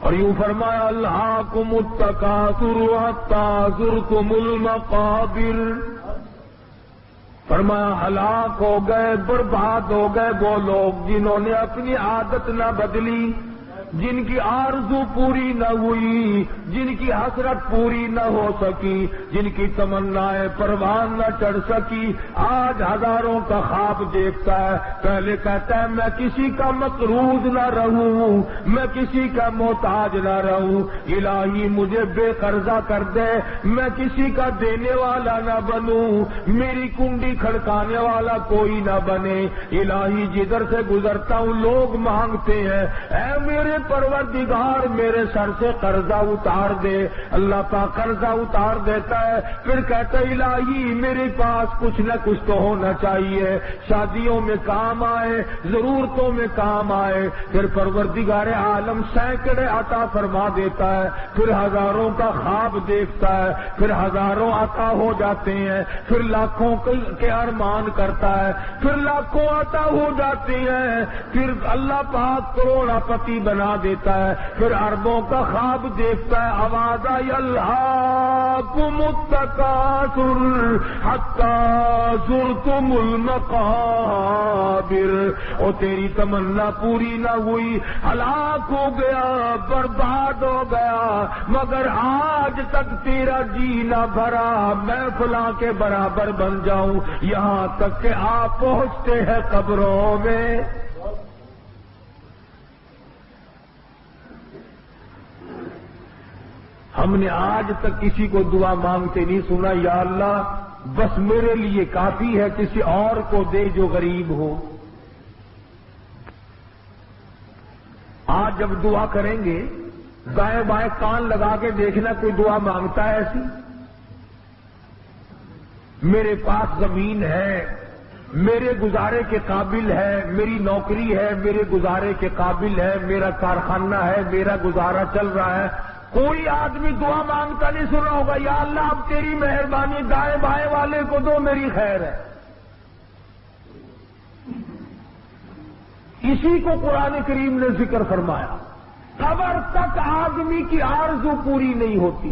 اور یوں فرمایا الہاکم التکاثر حتی زرتم المقابر، فرمایا ہلاک ہو گئے، برباد ہو گئے وہ لوگ جنہوں نے اپنی عادت نہ بدلی، جن کی آرزو پوری نہ ہوئی، جن کی حسرت پوری نہ ہو سکی، جن کی تمنائیں پروان نہ چڑھ سکی، آج ہزاروں کا خواب دیکھتا ہے، پہلے کہتا ہے میں کسی کا مقروض نہ رہوں، میں کسی کا محتاج نہ رہوں، الہی مجھے بے قرضہ کر دے، میں کسی کا دینے والا نہ بنوں، میری کنڈی کھڑکانے والا کوئی نہ بنے، الہی جدھر سے گزرتا ہوں لوگ مانگتے ہیں، اے میرے پروردگار میرے سر سے قرضہ اتار دے۔ اللہ پاک قرضہ اتار دیتا ہے، پھر کہتا ہے الہی میرے پاس کچھ نہ کچھ تو ہونا چاہیے، شادیوں میں کام آئے، ضرورتوں میں کام آئے، پھر پروردگار عالم سینکڑے عطا فرما دیتا ہے، پھر ہزاروں کا خواب دیکھتا ہے، پھر ہزاروں عطا ہو جاتے ہیں، پھر لاکھوں کے ارمان کرتا ہے، پھر لاکھوں عطا ہو جاتے ہیں، پھر اللہ پاک کروڑا پتی بنا دیتا ہے، پھر اربوں کا خواب دیکھتا ہے، آواز آئی الہاکم التکاثر حتی زرتم المقابر، او تیری تمنا پوری نہ ہوئی، ہلاک ہو گیا، برباد ہو گیا، مگر آج تک تیرا جی نہ بھرا، میں فلاں کے برابر بن جاؤں، یہاں تک کہ آپ پہنچتے ہیں قبروں میں۔ ہم نے آج تک کسی کو دعا مانگتے نہیں سنا، یا اللہ بس میرے لیے کافی ہے، کسی اور کو دے جو غریب ہو۔ آج جب دعا کریں گے دائیں بائیں کان لگا کے دیکھنا کوئی دعا مانگتا ہے ایسی؟ میرے پاس زمین ہے، میرے گزارے کے قابل ہے، میری نوکری ہے، میرے گزارے کے قابل ہے، میرا کارخانہ ہے، میرا گزارا چل رہا ہے، کوئی آدمی دعا مانگتا نہیں سنا ہوگا یا اللہ اب تیری مہربانی دائیں بائیں والے کو دو میری خیر ہے۔ اسی کو قرآن کریم نے ذکر فرمایا، قبر تک آدمی کی آرزو پوری نہیں ہوتی،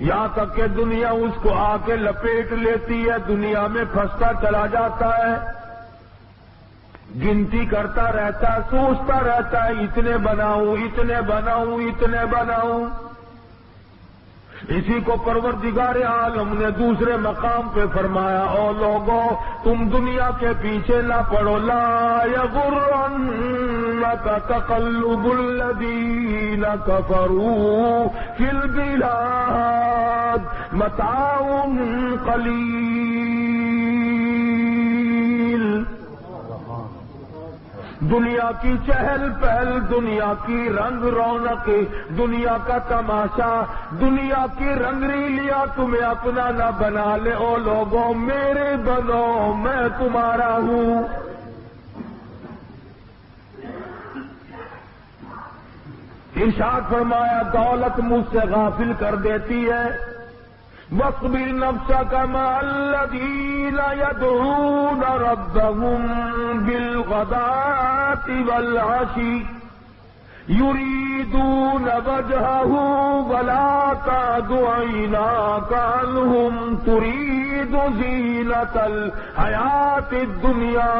یہاں تک کہ دنیا اس کو آ کے لپیٹ لیتی ہے، دنیا میں پھنستا چلا جاتا ہے، گنتی کرتا رہتا ہے، سوچتا رہتا ہے اتنے بناؤں اتنے بناؤں اتنے بناؤں۔ اسی کو پروردگار عالم نے دوسرے مقام پہ فرمایا، او لوگوں تم دنیا کے پیچھے نہ پڑو، لا یغرنک تقلب الذین کفروا فی البلاد متاع قلیل۔ دنیا کی چہل پہل، دنیا کی رنگ رونق، دنیا کا تماشا، دنیا کی رنگ ریلیاں تمہیں اپنا نہ بنا لے، او لوگوں میرے بنو میں تمہارا ہوں۔ ارشاد فرمایا دولت مجھ سے غافل کر دیتی ہے، وَاصْبِرْ نَفْسَكَ مَعَ الَّذِينَ يَدْعُونَ رَبَّهُمْ بِالْغَدَاةِ وَالْعَشِيِّ يُرِيدُونَ وَجْهَهُ وَلَا تَعْدُ عَيْنَاكَ عَنْهُمْ تُرِيدُ زِينَةَ الْحَيَاةِ الدُّنْيَا۔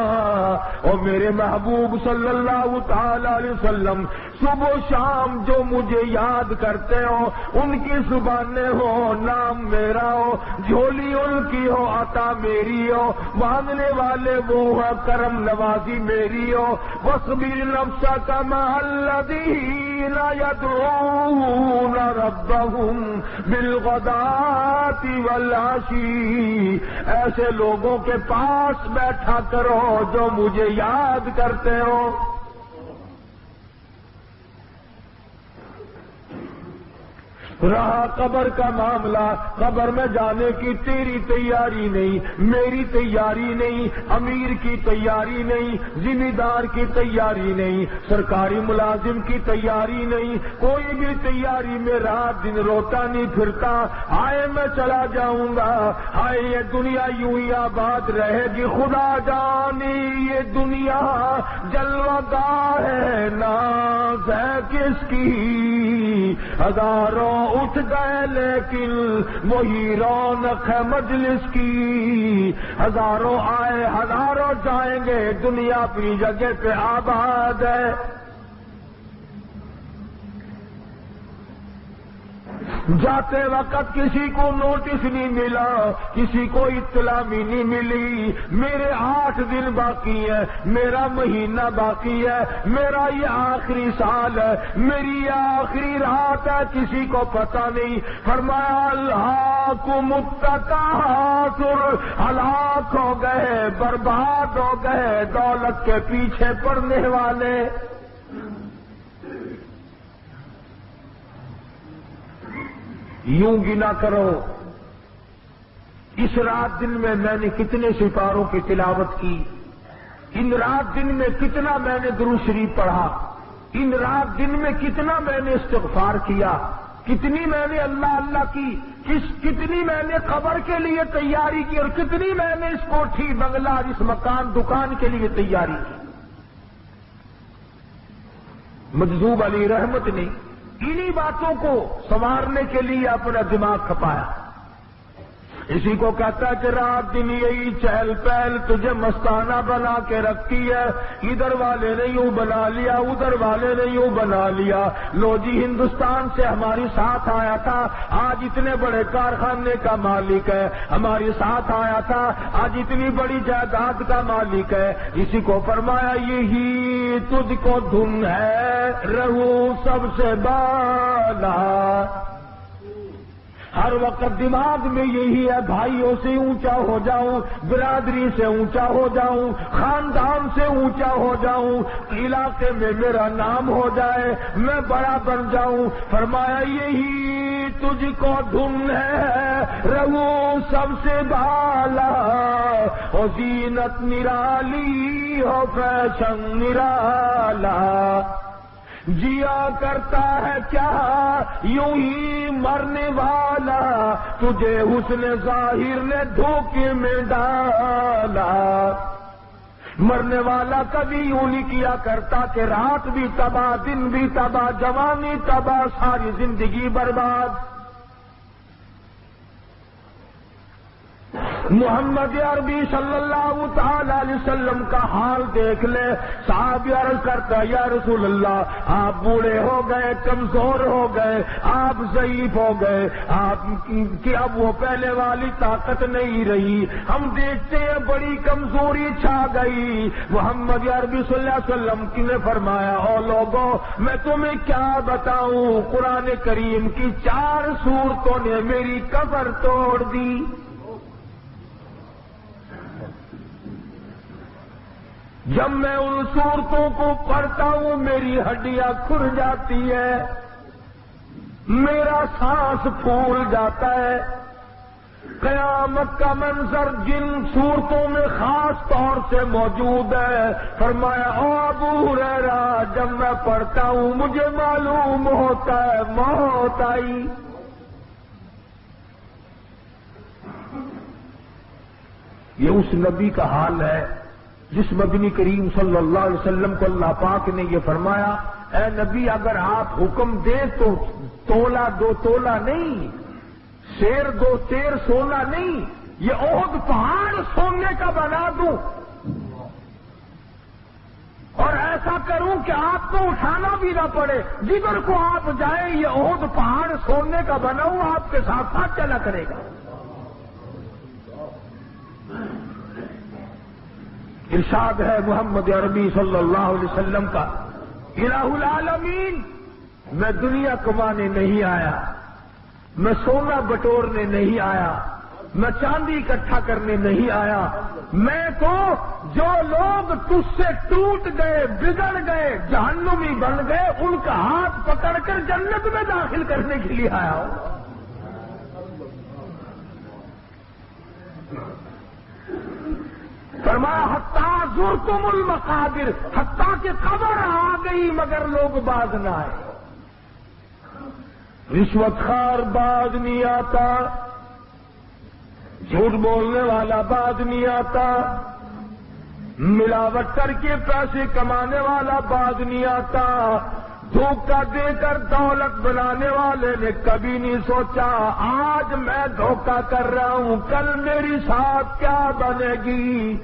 اور میرے محبوب صلی اللہ تعالی علیہ وسلم صبح و شام جو مجھے یاد کرتے ہو، ان کی زبانیں ہو، نام میرا ہو، جھولی ان کی ہو، عطا میری ہو، مانگنے والے وہ ہو، کرم نوازی میری ہو۔ وَاصْبِرْ نَفْسَكَ مَعَ الَّذِينَ يَدْعُونَ رَبَّهُمْ بِالْغَدَاةِ وَالْعَشِيِّ، ایسے لوگوں کے پاس بیٹھا کرو جو مجھے یاد کرتے ہو۔ رہا قبر کا معاملہ، قبر میں جانے کی تیری تیاری نہیں، میری تیاری نہیں، امیر کی تیاری نہیں، ذمہ دار کی تیاری نہیں، سرکاری ملازم کی تیاری نہیں، کوئی بھی تیاری میں رات دن روتا نہیں پھرتا، آئے میں چلا جاؤں گا، آئے یہ دنیا یوں ہی آباد رہے گی، خدا جانی یہ دنیا جلوہ گاہ ہے نا کس کی، ہزاروں اٹھ گئے لیکن وہی رونق ہے مجلس کی، ہزاروں آئے ہزاروں جائیں گے دنیا اپنی جگہ پہ آباد ہے۔ جاتے وقت کسی کو نوٹس نہیں ملا، کسی کو اطلاع بھی نہیں ملی، میرے 8 دن باقی ہے، میرا مہینہ باقی ہے، میرا یہ آخری سال ہے، میری یہ آخری رات ہے، کسی کو پتہ نہیں۔ فرمایا الہاکم التکاثر، ہلاک ہو گئے، برباد ہو گئے دولت کے پیچھے پڑنے والے۔ یوں گنا کرو اس رات دن میں نے کتنے سپاروں کی تلاوت کی، ان رات دن میں کتنا میں نے درود شریف پڑھا، ان رات دن میں کتنا میں نے استغفار کیا، کتنی میں نے اللہ اللہ کی، کتنی میں نے قبر کے لیے تیاری کی، اور کتنی میں نے اس کوٹھی بنگلہ اس مکان دکان کے لیے تیاری کی۔ مجذوب علی رحمت نے انہی باتوں کو سنوارنے کے لیے اپنا دماغ کھپایا۔ اسی کو کہتا ہے کہ رات دن یہی چہل پہل تجھے مستانہ بنا کے رکھتی ہے، ادھر والے نے یوں بنا لیا، ادھر والے نے یوں بنا لیا۔ لو جی ہندوستان سے ہمارے ساتھ آیا تھا، آج اتنے بڑے کارخانے کا مالک ہے، ہمارے ساتھ آیا تھا، آج اتنی بڑی جائیداد کا مالک ہے۔ اسی کو فرمایا یہی تجھ کو دھن ہے رہوں سب سے بالا، ہر وقت دماغ میں یہی ہے، بھائیوں سے اونچا ہو جاؤں، برادری سے اونچا ہو جاؤں، خاندان سے اونچا ہو جاؤں، علاقے میں میرا نام ہو جائے، میں بڑا بن جاؤں۔ فرمایا یہی تجھ کو دھن ہے رہوں سب سے بالا، او زینت نرالی ہو فیشن نرالا، جیا کرتا ہے کیا یوں ہی مرنے والا، تجھے حسن ظاہر نے دھوکے میں ڈالا۔ مرنے والا کبھی یوں نہیں کیا کرتا کہ رات بھی تباہ، دن بھی تباہ، جوانی تباہ، ساری زندگی برباد۔ محمد عربی صلی اللہ تعالی علیہ وسلم کا حال دیکھ لے۔ صحابی عرض کرتا یا رسول اللہ آپ بوڑھے ہو گئے، کمزور ہو گئے، آپ ضعیف ہو گئے، آپ کی اب وہ پہلے والی طاقت نہیں رہی، ہم دیکھتے ہیں بڑی کمزوری چھا گئی۔ محمد عربی صلی اللہ علیہ وسلم نے فرمایا او لوگوں میں تمہیں کیا بتاؤں، قرآن کریم کی 4 سورتوں نے میری کمر توڑ دی۔ جب میں ان صورتوں کو پڑھتا ہوں میری ہڈیاں کھل جاتی ہے، میرا سانس پھول جاتا ہے۔ قیامت کا منظر جن صورتوں میں خاص طور سے موجود ہے، فرمایا او ابو ہریرہ جب میں پڑھتا ہوں مجھے معلوم ہوتا ہے موت آئی۔ یہ اس نبی کا حال ہے جس مدنی کریم صلی اللہ علیہ وسلم کو اللہ پاک نے یہ فرمایا اے نبی اگر آپ حکم دیں تو تولا 2 تولا نہیں، شیر 2 شیر سونا نہیں، یہ احد پہاڑ سونے کا بنا دوں، اور ایسا کروں کہ آپ کو اٹھانا بھی نہ پڑے، جدھر کو آپ جائیں یہ احد پہاڑ سونے کا بنا ہوا آپ کے ساتھ ساتھ چلا کرے گا۔ ارشاد ہے محمد عربی صلی اللہ علیہ وسلم کا الہ العالمین میں دنیا کمانے نہیں آیا، میں سونا بٹورنے نہیں آیا، میں چاندی اکٹھا کرنے نہیں آیا، میں تو جو لوگ تجھ سے ٹوٹ گئے، بگڑ گئے، جہنمی بن گئے ان کا ہاتھ پکڑ کر جنت میں داخل کرنے کے لیے آیا ہوں۔ فرمایا حتیٰ زرتم المقابر، حتیٰ کہ قبر آ گئی مگر لوگ باز نہ آئے۔ رشوت خوار باز نہیں آتا، جھوٹ بولنے والا باز نہیں آتا، ملاوٹ کر کے پیسے کمانے والا باز نہیں آتا، دھوکہ دے کر دولت بنانے والے نے کبھی نہیں سوچا آج میں دھوکہ کر رہا ہوں کل میری ساتھ کیا بنے گی.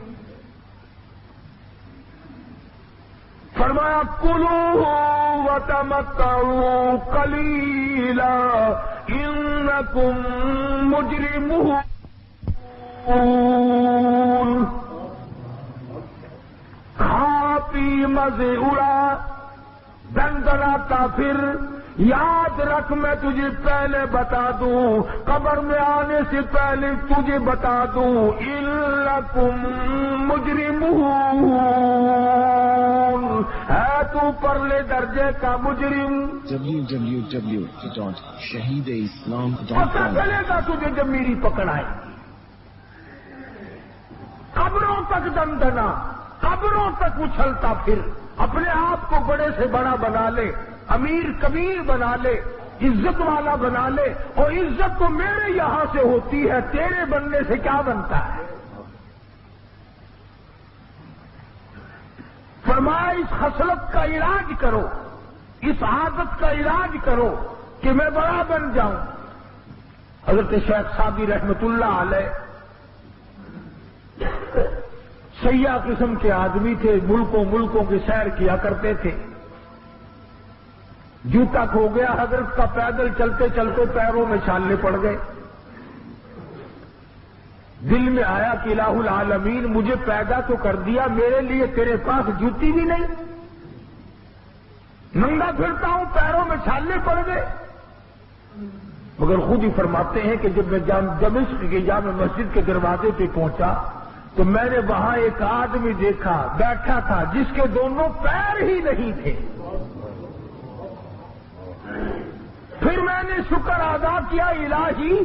فرمایا کلوا وتمتعوا قلیلا انکم مجرمون. کھا پی مزے اڑا دندناتا پھر. یاد رکھ میں تجھے پہلے بتا دوں قبر میں آنے سے پہلے تجھے بتا دوں انکم مجرمون. ہے تو پرلے درجے کا مجرم. www.shahideislam.com. پتہ چلے گا تجھے جب میری پکڑ آئے. قبروں تک دندنا قبروں تک اچھلتا پھر اپنے آپ کو بڑے سے بڑا بنا لے امیر کبیر بنا لے عزت والا بنا لے اور عزت تو میرے یہاں سے ہوتی ہے تیرے بننے سے کیا بنتا ہے. فرمایا اس خصلت کا علاج کرو اس عادت کا علاج کرو کہ میں بڑا بن جاؤں. حضرت شیخ صابی رحمت اللہ علیہ سیاح قسم کے آدمی تھے. ملکوں کی سیر کیا کرتے تھے. جوتا کھو گیا حضرت کا. پیدل چلتے چلتے پیروں میں چھالے پڑ گئے. دل میں آیا کہ الہ العالمین مجھے پیدا تو کر دیا میرے لیے تیرے پاس جوتی بھی نہیں. ننگا پھرتا ہوں پیروں میں چھالے پڑ گئے. مگر خود ہی فرماتے ہیں کہ جب میں دمشق کی جامع مسجد کے دروازے پہ پہنچا تو میں نے وہاں ایک آدمی دیکھا بیٹھا تھا جس کے دونوں پیر ہی نہیں تھے. پھر میں نے شکر ادا کیا الہی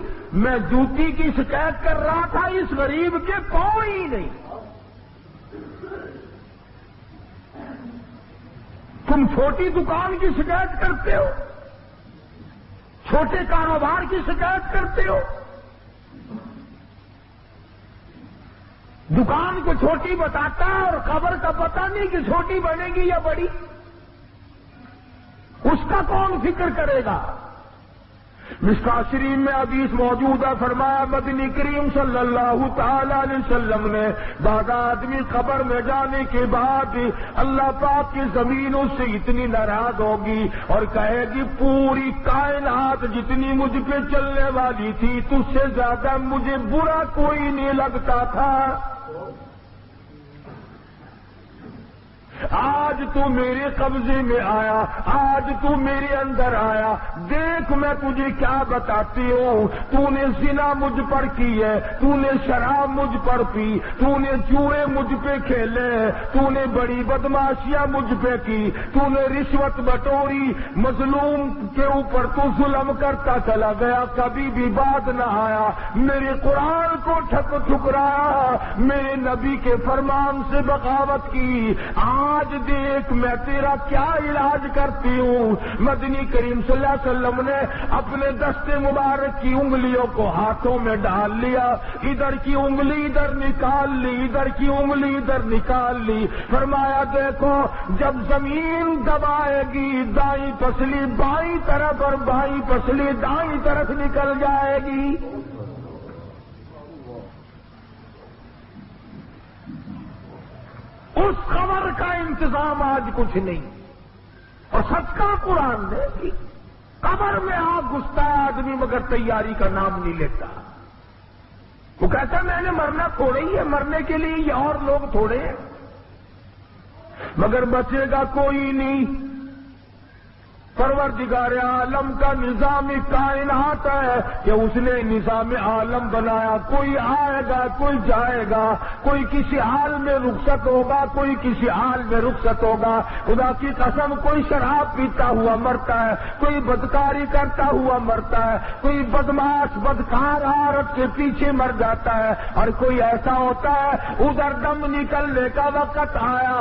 میں جوتی کی شکایت کر رہا تھا اس غریب کے پاؤں ہی نہیں. تم چھوٹی دکان کی شکایت کرتے ہو چھوٹے کاروبار کی شکایت کرتے ہو. دکان کو چھوٹی بتاتا ہے اور خبر کا پتہ نہیں کہ چھوٹی بنے گی یا بڑی. اس کا کون فکر کرے گا. مشکوٰۃ شریف میں حدیث موجود ہے. فرمایا مدنی کریم صلی اللہ تعالی علیہ وسلم نے بعد آدمی قبر میں جانے کے بعد اللہ پاک کی زمین اس سے اتنی ناراض ہوگی اور کہے گی پوری کائنات جتنی مجھ پہ چلنے والی تھی تجھ سے زیادہ مجھے برا کوئی نہیں لگتا تھا. آج تو میرے قبضے میں آیا آج تو میرے اندر آیا. دیکھ میں تجھے کیا بتاتی ہوں. تو نے زنا مجھ پر کی ہے تو نے شراب مجھ پر پی تو نے جوئے مجھ پہ کھیلے تو نے بڑی بدماشیاں مجھ پہ کی تو نے رشوت بٹوری مظلوم کے اوپر تو ظلم کرتا چلا گیا کبھی بھی بات نہ آیا. میرے قرآن کو ٹھکرایا میرے نبی کے فرمان سے بغاوت کی. آج دیکھ میں تیرا کیا علاج کرتی ہوں. مدنی کریم صلی اللہ علیہ وسلم نے اپنے دستے مبارک کی انگلیوں کو ہاتھوں میں ڈال لیا. ادھر کی انگلی ادھر نکال لی ادھر کی انگلی ادھر نکال لی. فرمایا دیکھو جب زمین دبائے گی دائیں پسلی بائیں طرف اور بائیں پسلی دائیں طرف نکل جائے گی. اس خبر کا انتظام آج کچھ نہیں. اور صدقہ قرآن نے کہ قبر میں آگ گھستا ہے آدمی مگر تیاری کا نام نہیں لیتا. وہ کہتا میں نے مرنا تھوڑے ہی ہے مرنے کے لیے یہ اور لوگ تھوڑے ہیں مگر بچے گا کوئی نہیں. پروردگار عالم کا نظام کائنات ہے کہ اس نے نظام عالم بنایا. کوئی آئے گا کوئی جائے گا کوئی کسی حال میں رخصت ہوگا کوئی کسی حال میں رخصت ہوگا. خدا کی قسم کوئی شراب پیتا ہوا مرتا ہے کوئی بدکاری کرتا ہوا مرتا ہے کوئی بدماش بدکار عورت کے پیچھے مر جاتا ہے اور کوئی ایسا ہوتا ہے ادھر دم نکلنے کا وقت آیا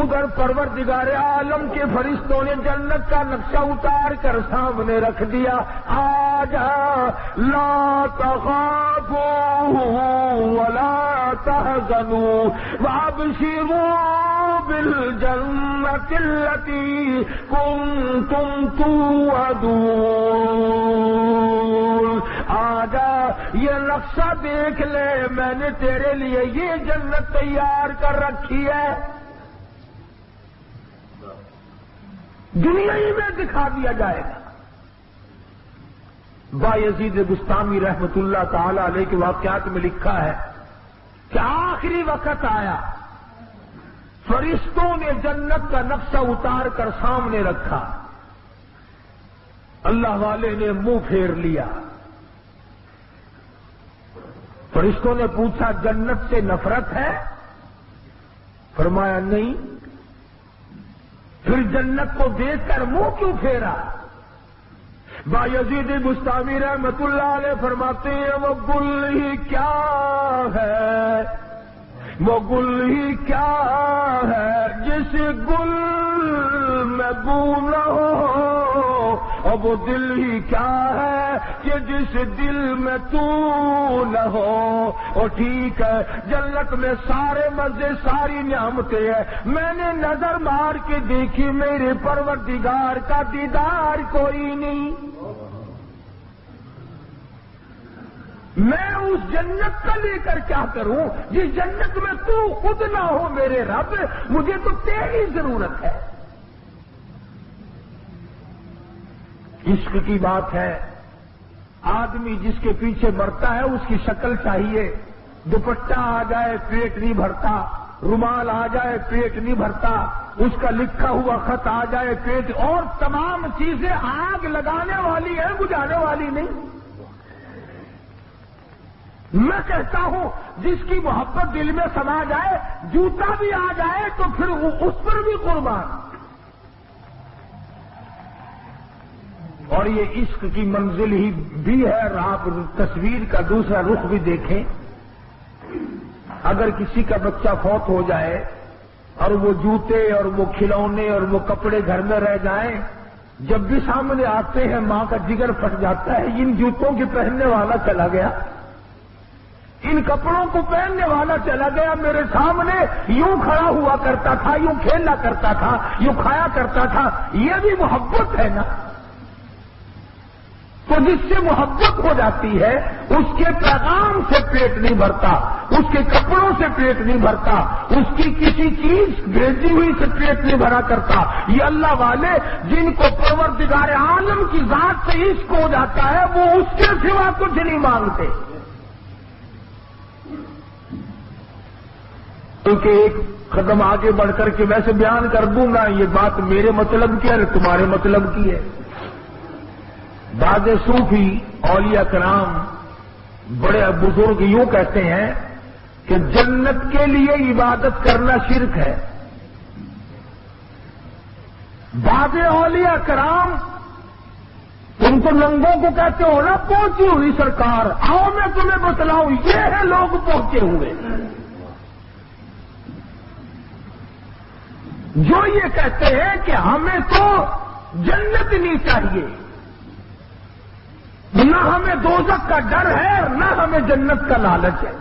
ادھر پروردگار عالم کے فرشتوں نے جنت کا نقشہ اتار کر سامنے رکھ دیا. آج لا تخافوا ولا تحزنوا وابشروا بالجنة التي كنتم توعدون. آجا یہ نقشہ دیکھ لے، میں نے تیرے لیے یہ جنت تیار کر رکھی ہے. دنیا ہی میں دکھا دیا جائے گا. بایزید بستامی رحمت اللہ تعالی علیہ کے واقعات میں لکھا ہے کہ آخری وقت آیا، فرشتوں نے جنت کا نقشہ اتار کر سامنے رکھا، اللہ والے نے منہ پھیر لیا. فرشتوں نے پوچھا جنت سے نفرت ہے؟ فرمایا نہیں. پھر جنت کو دیکھ کر منہ کیوں پھیرا؟ بایزید بستامی رحمت اللہ علیہ فرماتے ہیں وہ گل ہی کیا ہے، وہ گل ہی کیا ہے جس گل میں بو نہ ہو، اور وہ دل ہی کیا ہے کہ جس دل میں تو نہ ہو. اور ٹھیک ہے جنت میں سارے مزے ساری نعمتیں ہیں، میں نے نظر مار کے دیکھی میرے پروردگار کا دیدار کوئی نہیں. میں اس جنت کا لے کر کیا کروں جس جنت میں تو خود نہ ہو میرے رب، مجھے تو تیری ضرورت ہے. عشق کی بات ہے. آدمی جس کے پیچھے مرتا ہے اس کی شکل چاہیے. دوپٹہ آ جائے پیٹ نہیں بھرتا، رومال آ جائے پیٹ نہیں بھرتا، اس کا لکھا ہوا خط آ جائے پیٹ، اور تمام چیزیں آگ لگانے والی ہیں بجھانے والی نہیں. میں کہتا ہوں جس کی محبت دل میں سما جائے، جوتا بھی آ جائے تو پھر اس پر بھی قربان. اور یہ عشق کی منزل ہی بھی ہے. آپ تصویر کا دوسرا رخ بھی دیکھیں. اگر کسی کا بچہ فوت ہو جائے اور وہ جوتے اور وہ کھلونے اور وہ کپڑے گھر میں رہ جائیں، جب بھی سامنے آتے ہیں ماں کا جگر پھٹ جاتا ہے. ان جوتوں کے پہننے والا چلا گیا، ان کپڑوں کو پہننے والا چلا گیا. میرے سامنے یوں کھڑا ہوا کرتا تھا، یوں کھیلا کرتا تھا، یوں کھایا کرتا تھا. یہ بھی محبت ہے نا. تو جس سے محبت ہو جاتی ہے اس کے پیغام سے پیٹ نہیں بھرتا، اس کے کپڑوں سے پیٹ نہیں بھرتا، اس کی کسی چیز بھیجی ہوئی سے پیٹ نہیں بھرا کرتا. یہ اللہ والے جن کو پروردگار عالم کی ذات سے عشق ہو جاتا ہے وہ اس کے سوا کچھ نہیں مانگتے. کیونکہ ایک قدم آگے بڑھ کر کے ویسے بیان کر دوں گا یہ بات میرے مطلب کی ہے تمہارے مطلب کی ہے. بعض صوفی اولیاء کرام بڑے بزرگ یوں کہتے ہیں کہ جنت کے لیے عبادت کرنا شرک ہے. بعض اولیاء کرام تم تو ننگوں کو کہتے ہو نا پہنچی ہوئی سرکار، آؤ میں تمہیں بتلاؤں یہ ہے لوگ پہنچے ہوئے. جو یہ کہتے ہیں کہ ہمیں تو جنت نہیں چاہیے، نہ ہمیں دوزخ کا ڈر ہے نہ ہمیں جنت کا لالچ ہے.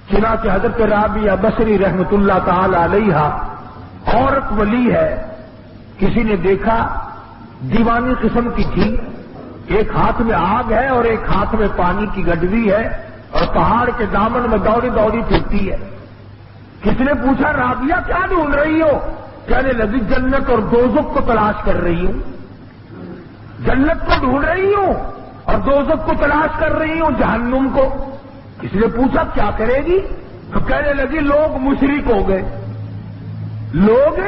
چنانچہ حضرت رابعہ بصری رحمت اللہ تعالی علیہ عورت ولی ہے. کسی نے دیکھا دیوانی قسم کی تھی، ایک ہاتھ میں آگ ہے اور ایک ہاتھ میں پانی کی گڈوی ہے اور پہاڑ کے دامن میں دوڑی دوڑی پھرتی ہے. کسی نے پوچھا رابعہ کیا ڈھونڈ رہی ہو؟ کہنے لگی جنت اور دوزخ کو تلاش کر رہی ہوں. جنت کو ڈھونڈ رہی ہوں اور دوزخ کو تلاش کر رہی ہوں، جہنم کو. کسی نے پوچھا کیا کرے گی؟ تو کہنے لگی لوگ مشرک ہو گئے، لوگ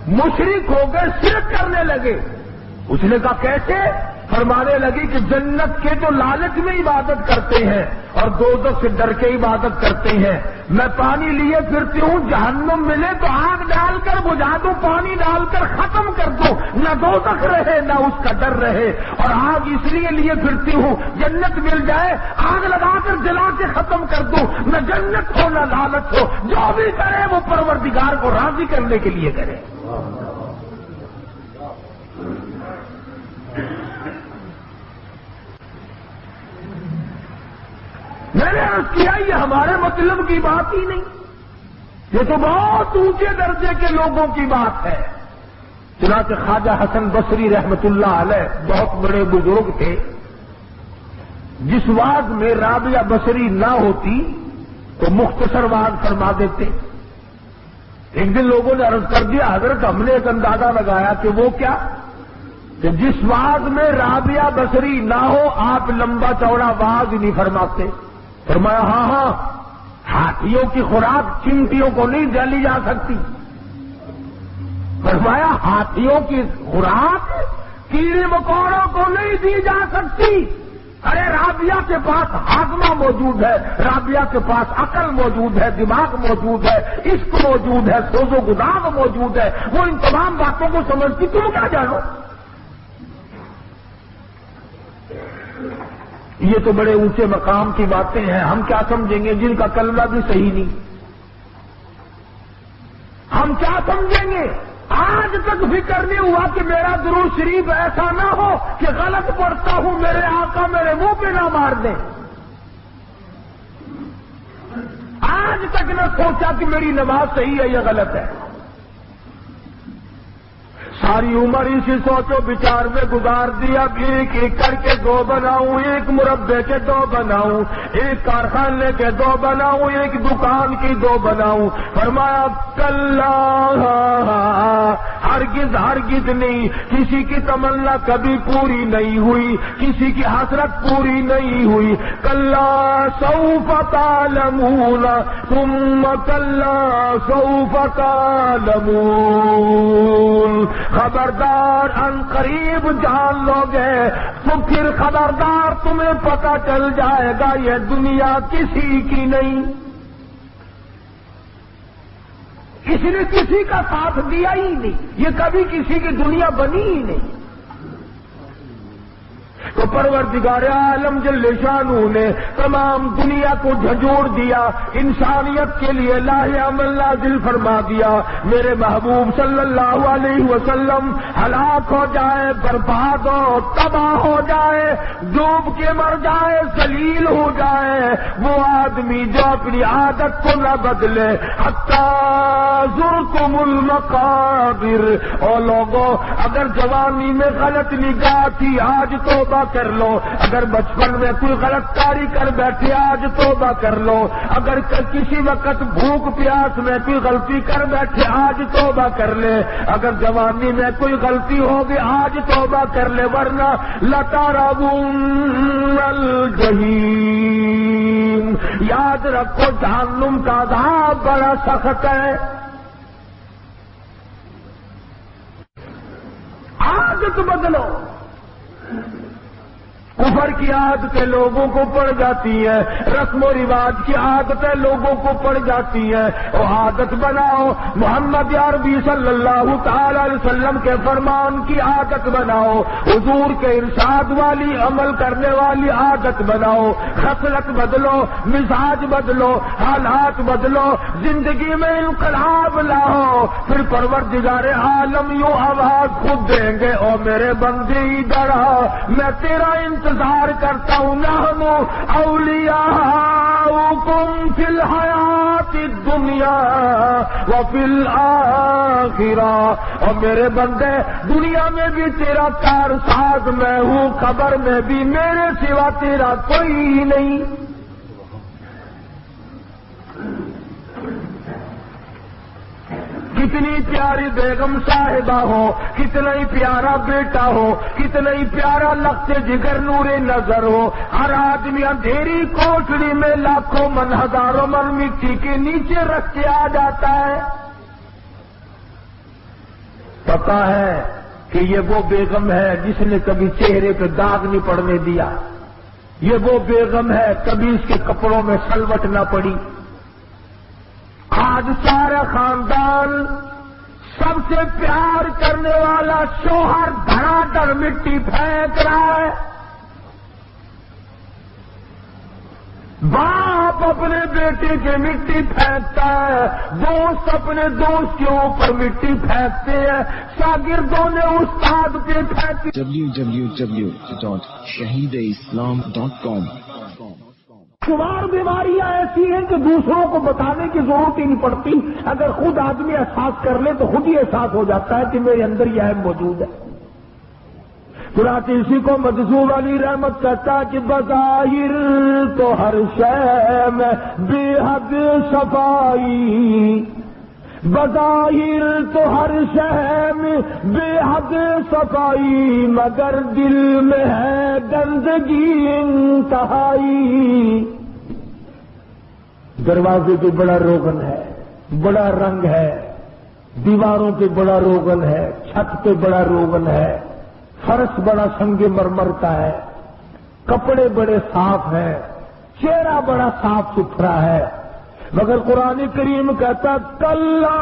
مشرک ہو گئے، شرک کرنے لگے. اس نے کہا کیسے؟ فرمانے لگی کہ جنت کے تو لالچ میں عبادت کرتے ہیں اور دوزخ سے ڈر کے عبادت کرتے ہیں. میں پانی لیے پھرتی ہوں، جہنم ملے تو آگ ڈال کر بجھا دوں، پانی ڈال کر ختم کر دوں، نہ دوزخ رہے نہ اس کا ڈر رہے. اور آگ اس لیے پھرتی ہوں جنت مل جائے، آگ لگا کر جلا کے ختم کر دوں، نہ جنت ہو نہ لالچ ہو. جو بھی کرے وہ پروردگار کو راضی کرنے کے لیے کرے. میں نے عرض کیا یہ ہمارے مطلب کی بات ہی نہیں. یہ تو بہت اونچے درجے کے لوگوں کی بات ہے۔ چنانچہ خواجہ حسن بصری رحمت اللہ علیہ بہت بڑے بزرگ تھے، جس واز میں رابعہ بصری نہ ہوتی تو مختصر واز فرما دیتے۔ ایک دن لوگوں نے عرض کر دیا حضرت ہم نے ایک اندازہ لگایا کہ وہ کیا کہ جس واز میں رابعہ بصری نہ ہو آپ لمبا چوڑا واز ہی نہیں فرماتے۔ فرمایا ہاں ہاتھیوں کی خوراک چمٹیوں کو نہیں ڈالی جا سکتی۔ فرمایا ہاتھیوں کی خوراک کیڑے مکوڑوں کو نہیں دی جا سکتی۔ ارے رابعہ کے پاس ہاضمہ موجود ہے، رابعہ کے پاس عقل موجود ہے، دماغ موجود ہے، عشق موجود ہے، سوز و گداغ موجود ہے، وہ ان تمام باتوں کو سمجھتی، تم کیا جانو؟ یہ تو بڑے اونچے مقام کی باتیں ہیں، ہم کیا سمجھیں گے جن کا کلمہ بھی صحیح نہیں؟ ہم کیا سمجھیں گے؟ آج تک فکر نہیں ہوا کہ میرا درود شریف ایسا نہ ہو کہ غلط پڑھتا ہوں میرے آقا میرے منہ پہ نہ مار دیں۔ آج تک نہ سوچا کہ میری نماز صحیح ہے یا غلط ہے۔ ساری عمر اسی سوچو بچار میں گزار دیا، ایک ایک کر کے دو بناؤں، ایک مربع کے دو بناؤں، ایک کارخانے کے دو بناؤں، ایک دکان کی دو بناؤں۔ فرمایا کلا ہرگز ہرگز نہیں، کسی کی تمنا کبھی پوری نہیں ہوئی، کسی کی حسرت پوری نہیں ہوئی۔ کلا سوف تعلمون ثم کلا سوف تعلمون، خبردار ان قریب جان لو گے تو پھر خبردار تمہیں پتہ چل جائے گا یہ دنیا کسی کی نہیں۔ کسی نے کسی کا ساتھ دیا ہی نہیں، یہ کبھی کسی کی دنیا بنی ہی نہیں۔ تو پروردگار عالم جل شانہ نے تمام دنیا کو جھنجھوڑ دیا، انسانیت کے لیے لاہ عمل نازل فرما دیا۔ میرے محبوب صلی اللہ علیہ وسلم ہلاک ہو جائے، برباد ہو، تباہ ہو جائے، ڈوب کے مر جائے، ذلیل ہو جائے، وہ آدمی جو اپنی عادت کو نہ بدلے۔ حتیٰ زرتم المقابر، او لوگوں اگر جوانی میں غلط نگاہ تھی آج توبہ کر لو، اگر بچپن میں کوئی غلط کاری کر بیٹھے آج توبہ کر لو، اگر کسی وقت بھوک پیاس میں کوئی غلطی کر بیٹھے آج توبہ کر لے، اگر جوانی میں کوئی غلطی ہوگی آج توبہ کر لے، ورنہ لَتَرَوُنَّ الْجَحِيمَ، یاد رکھو جہنم کا عذاب بڑا سخت ہے۔ عادت بدلو، کفر کی عادتیں لوگوں کو پڑ جاتی ہیں، رسم و رواج کی عادتیں لوگوں کو پڑ جاتی ہیں، اور عادت بناؤ محمد عربی صلی اللہ تعالی علیہ وسلم کے فرمان کی عادت بناؤ، حضور کے ارشاد والی عمل کرنے والی عادت بناؤ، خصلت بدلو، مزاج بدلو، حالات بدلو، زندگی میں انقلاب لاؤ، پھر پروردگار عالم یوں آواز خود دیں گے، او میرے بندے ادھر آ، میں تیرا انتظار کرتا ہوں۔ نحن اولیاؤکم فی الحیات الدنیا وفی الآخرہ، اور میرے بندے دنیا میں بھی تیرا کارساز میں ہوں، قبر میں بھی میرے سوا تیرا کوئی نہیں۔ کتنی پیاری بیگم صاحبہ ہو، کتنا ہی پیارا بیٹا ہو، کتنا ہی پیارا لخت جگر نور نظر ہو، ہر آدمی اندھیری کوٹڑی میں لاکھوں من ہزاروں من مٹی کے نیچے رکھ کے آ جاتا ہے۔ پتا ہے کہ یہ وہ بیگم ہے جس نے کبھی چہرے پہ داغ نہیں پڑنے دیا، یہ وہ بیگم ہے کبھی اس کے کپڑوں میں سلوٹ نہ پڑی۔ آج سارا خاندان سب سے پیار کرنے والا شوہر دھڑا دھڑ مٹی پھینک رہا ہے، باپ اپنے بیٹے کے مٹی پھینکتا ہے، دوست اپنے دوست کے اوپر مٹی پھینکتے ہیں، شاگردوں نے استاد پہ پھینکی۔ www.shahideislam.com شمار بیماریاں ایسی ہیں کہ دوسروں کو بتانے کی ضرورت ہی نہیں پڑتی، اگر خود آدمی احساس کر لے تو خود ہی احساس ہو جاتا ہے کہ میرے اندر یہ عیب موجود ہے۔ چنانچہ اسی کو مجذوب علی رحمت کہتا کہ بظاہر تو ہر شے میں بے حد صفائی، بظاہر تو ہر شے میں بے حد صفائی، مگر دل میں ہے گندگی انتہائی۔ دروازے پہ بڑا روغن ہے، بڑا رنگ ہے، دیواروں پہ بڑا روغن ہے، چھت پہ بڑا روغن ہے، فرش بڑا سنگ مرمر کا ہے، کپڑے بڑے صاف ہیں، چہرہ بڑا صاف ستھرا ہے، مگر قرآن کریم کہتا کلا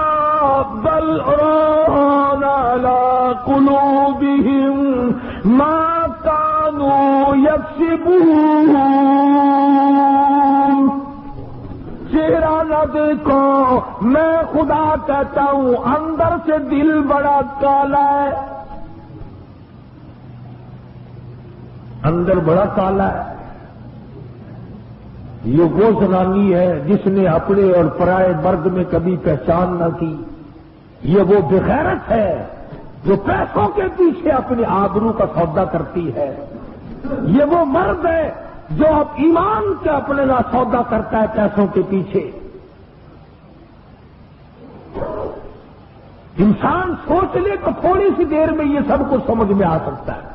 بل ران علی قلوبہم ما کانوا یکسبون، چہرہ نہ دیکھو، میں خدا کہتا ہوں اندر سے دل بڑا کالا ہے، اندر بڑا کالا ہے۔ یہ وہ زنانی ہے جس نے اپنے اور پرائے مرد میں کبھی پہچان نہ کی، یہ وہ بغیرت ہے جو پیسوں کے پیچھے اپنی آبرو کا سودا کرتی ہے، یہ وہ مرد ہے جو اب ایمان کے اپنے کا سودا کرتا ہے پیسوں کے پیچھے۔ انسان سوچ لے تو تھوڑی سی دیر میں یہ سب کچھ سمجھ میں آ سکتا ہے۔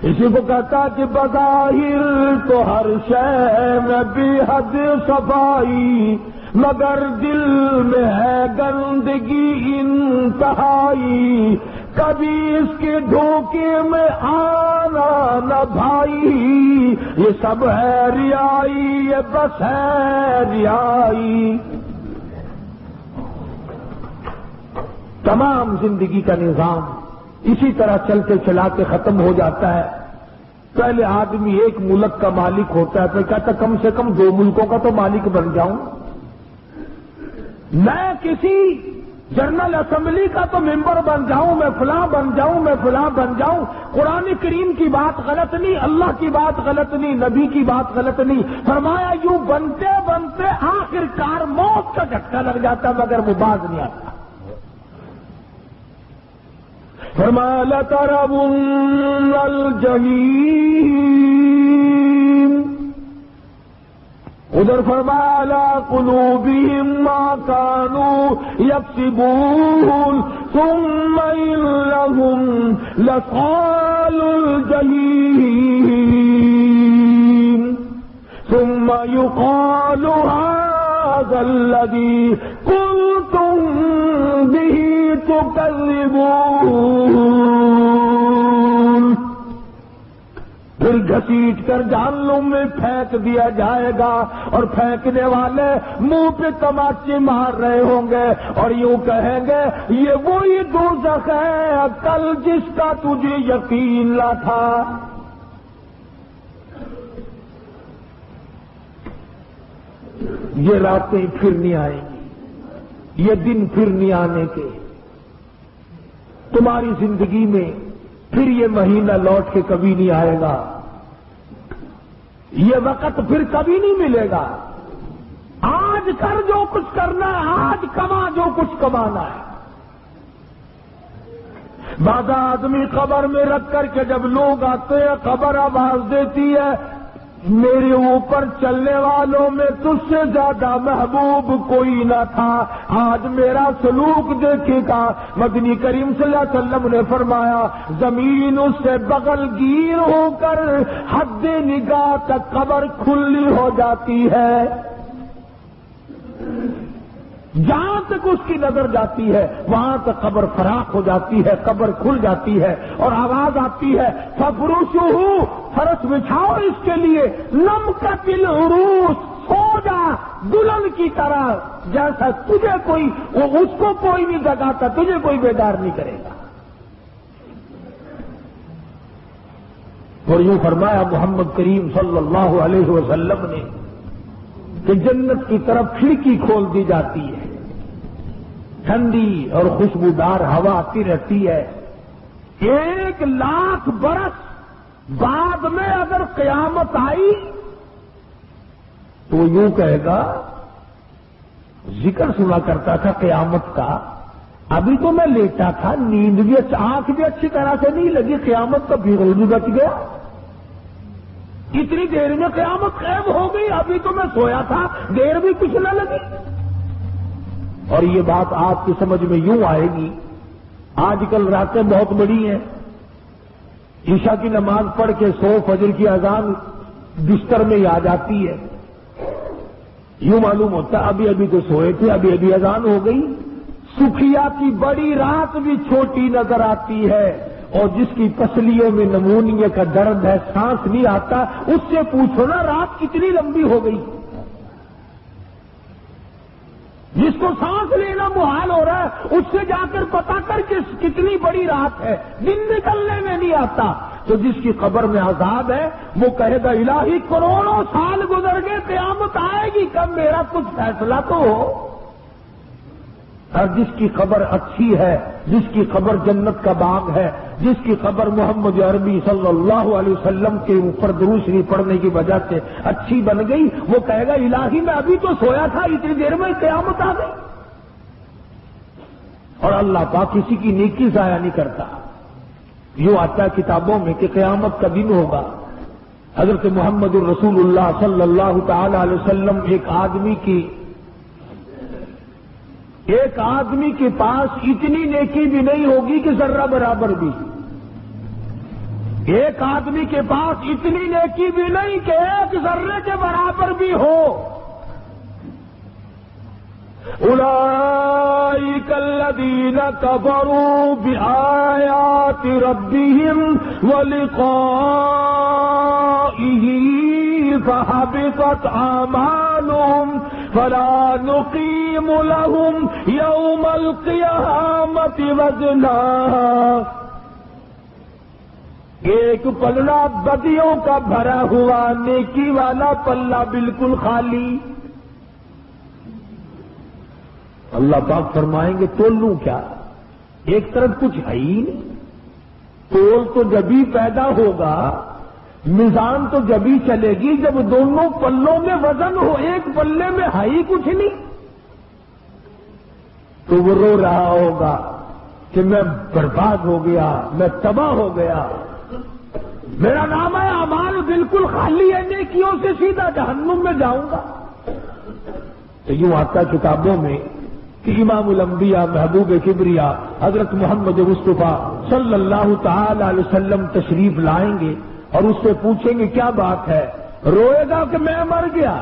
اسی کو کہتا کہ بظاہر تو ہر شے میں بے حد صفائی، مگر دل میں ہے گندگی انتہائی، کبھی اس کے دھوکے میں آنا نہ بھائی، یہ سب ہے ریائی، یہ بس ہے ریائی۔ تمام زندگی کا نظام اسی طرح چلتے چلاتے ختم ہو جاتا ہے۔ پہلے آدمی ایک ملک کا مالک ہوتا ہے، پھر کہتا کم سے کم 2 ملکوں کا تو مالک بن جاؤں، میں کسی جنرل اسمبلی کا تو ممبر بن جاؤں، میں فلاں بن جاؤں، میں فلاں بن جاؤں۔ قرآن کریم کی بات غلط نہیں، اللہ کی بات غلط نہیں، نبی کی بات غلط نہیں، فرمایا یوں بنتے بنتے آخر کار موت کا جھٹکا لگ جاتا مگر وہ باز نہیں آتا۔ فرمایا لَتَرَوُنَّ الْجَحِيمَ، ادھر فرمایا عَلَىٰ قُلُوبِهِم مَّا كَانُوا يَكْسِبُونَ ثُمَّ إِنَّهُمْ لَصَالُو الْجَحِيمِ ثُمَّ يُقَالُ هَٰذَا الَّذِي كُنتُم بِهِ تُكَذِّبُونَ، پھر گھسیٹ کر جہنم میں پھینک دیا جائے گا، اور پھینکنے والے منہ پہ تماچے مار رہے ہوں گے اور یوں کہیں گے یہ وہی دوزخ ہے کل جس کا تجھے یقین نہ تھا۔ یہ راتیں پھر نہیں آئیں گی، یہ دن پھر نہیں آنے کے، تمہاری زندگی میں پھر یہ مہینہ لوٹ کے کبھی نہیں آئے گا، یہ وقت پھر کبھی نہیں ملے گا۔ آج کر جو کچھ کرنا ہے، آج کما جو کچھ کمانا ہے۔ بعض آدمی قبر میں رکھ کر کے جب لوگ آتے ہیں قبر آواز دیتی ہے میرے اوپر چلنے والوں میں تجھ سے زیادہ محبوب کوئی نہ تھا، آج میرا سلوک دیکھے گا۔ مدنی کریم صلی اللہ علیہ وسلم نے فرمایا زمین اس سے بغل گیر ہو کر حد نگاہ تک قبر کھلی ہو جاتی ہے، جہاں تک اس کی نظر جاتی ہے وہاں تک قبر فراخ ہو جاتی ہے، قبر کھل جاتی ہے اور آواز آتی ہے فَفْرُشُهُ، فرش بچھاؤ اس کے لیے، نَمْكَتِ الْعُرُوسِ، سو جا دلہن کی طرح، جیسا تجھے کوئی اس کو کوئی نہیں جگاتا، تجھے کوئی بیدار نہیں کرے گا۔ اور یوں فرمایا محمد کریم صلی اللہ علیہ وسلم نے کہ جنت کی طرف کھڑکی کھول دی جاتی ہے، ٹھنڈی اور خوشبودار ہوا آتی رہتی ہے۔ 1,00,000 برس بعد میں اگر قیامت آئی تو وہ یوں کہے گا ذکر سنا کرتا تھا قیامت کا، ابھی تو میں لیٹا تھا، نیند بھی آنکھ بھی اچھی طرح سے نہیں لگی، قیامت کا بھیگل بھی بچ گیا، اتنی دیر میں قیامت غائب ہو گئی، ابھی تو میں سویا تھا، دیر بھی کچھ نہ لگی۔ اور یہ بات آپ کی سمجھ میں یوں آئے گی، آج کل راتیں بہت بڑی ہیں، عشاء کی نماز پڑھ کے سو، فجر کی اذان بستر میں ہی آ جاتی ہے، یوں معلوم ہوتا ہے ابھی ابھی تو سوئے تھے، ابھی ابھی اذان ہو گئی۔ سکھیا کی بڑی رات بھی چھوٹی نظر آتی ہے، اور جس کی پسلیوں میں نمونیے کا درد ہے، سانس نہیں آتا، اس سے پوچھو نا رات کتنی لمبی ہو گئی۔ جس کو سانس لینا محال ہو رہا ہے، اس سے جا کر پتا کر کہ کتنی بڑی رات ہے، دن نکلنے میں نہیں آتا۔ تو جس کی قبر میں عذاب ہے وہ کہے گا الہی کروڑوں سال گزر گئے، قیامت آئے گی کب، میرا کچھ فیصلہ تو ہو۔ اور جس کی قبر اچھی ہے، جس کی قبر جنت کا باغ ہے، جس کی قبر محمد عربی صلی اللہ علیہ وسلم کے اوپر درود شریف پڑھنے کی وجہ سے اچھی بن گئی، وہ کہے گا الہی میں ابھی تو سویا تھا، اتنی دیر میں قیامت آ گئی۔ اور اللہ پاک کسی کی نیکی ضائع نہیں کرتا۔ یوں آتا ہے کتابوں میں کہ قیامت کا دن ہوگا، حضرت محمد الرسول اللہ صلی اللہ تعالی علیہ وسلم ایک آدمی کے پاس اتنی نیکی بھی نہیں ہوگی کہ ذرہ برابر بھی، ایک آدمی کے پاس اتنی نیکی بھی نہیں کہ ایک ذرے کے برابر بھی ہو۔ اولئک الذین کفروا بآیات ربہم ولقائہ فحبطت اعمالهم فلا نقیم لهم یوم القیامت وزنا۔ ایک پلڑا بدیوں کا بھرا ہوا، نیکی والا پلہ بالکل خالی۔ اللہ پاک فرمائیں گے تول لوں کیا، ایک طرف کچھ ہے ہی نہیں، تول تو جبھی پیدا ہوگا، میزان تو جبھی چلے گی جب دونوں پلوں میں وزن ہو، ایک پلے میں ہے ہی کچھ نہیں۔ تو وہ رو رہا ہوگا کہ میں برباد ہو گیا، میں تباہ ہو گیا، میرا نام ہے اعمال بالکل خالی ہے، نیکیوں سے سیدھا جہنم میں جاؤں گا۔ تو یوں آتا کتابوں میں کہ امام الانبیاء محبوب کبریا حضرت محمد مصطفیٰ صلی اللہ تعالی علیہ وسلم تشریف لائیں گے اور اس سے پوچھیں گے کیا بات ہے، روئے گا کہ میں مر گیا،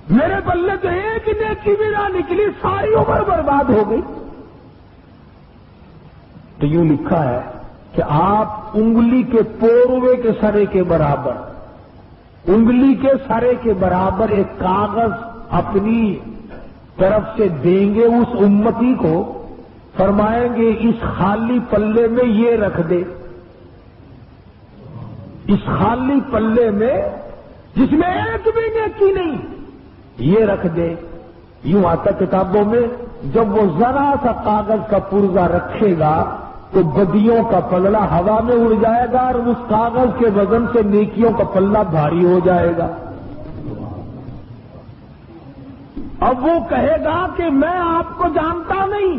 میرے پلے تو ایک نیکی بھی نہ نکلی، ساری عمر برباد ہو گئی۔ تو یوں لکھا ہے کہ آپ انگلی کے پوروے کے سرے کے برابر، انگلی کے سرے کے برابر ایک کاغذ اپنی طرف سے دیں گے اس امتی کو، فرمائیں گے اس خالی پلے میں یہ رکھ دے، اس خالی پلے میں جس میں ایک بھی نیکی نہیں یہ رکھ دے۔ یوں آتا کتابوں میں جب وہ ذرا سا کاغذ کا پرزہ رکھے گا تو بدیوں کا پلڑا ہوا میں اڑ جائے گا اور اس کاغذ کے وزن سے نیکیوں کا پلہ بھاری ہو جائے گا۔ اب وہ کہے گا کہ میں آپ کو جانتا نہیں،